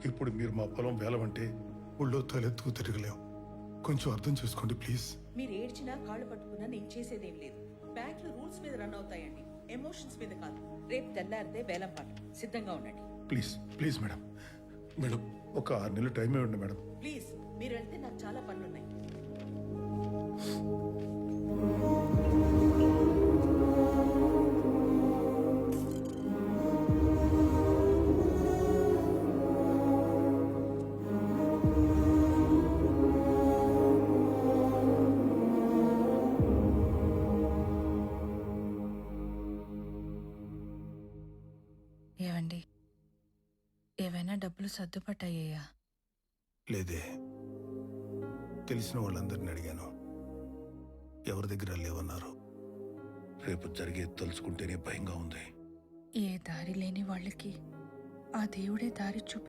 ఇప్పుడు మీరు మా పొలం వేలమంటే ఊళ్ళో తలెత్తుకు తిరగలేం. కొంచెం అర్థం చేసుకోండి ప్లీజ్. మీరు ఏడ్చినా కాళ్ళు పట్టుకున్నా నేను చేసేదేం లేదు. బ్యాంకులు రూల్స్ మీద రన్ అవుతాయండి, ఎమోషన్స్ మీద కాదు. రేపు తెల్లారితే వేలం పాట సిద్ధంగా ఉండండి. ప్లీజ్ ప్లీజ్ మేడం, మేడం ఒక 6 నెలలు టైం ఇవ్వండి మేడం. ప్లీజ్ మీరు వెళ్తే నాకు చాలా పనులున్నాయి. ఏవండి, ఏవైనా డబ్బులు సర్దుపట్టాయ్యా? లేదే, తెలిసిన వాళ్ళందరిని అడిగాను, ఎవరి దగ్గర లేవన్నారు. రేపు జరిగేది తలుచుకుంటేనే భయంగా ఉంది. ఏ దారి లేని వాళ్ళకి ఆ దేవుడే దారి చూపి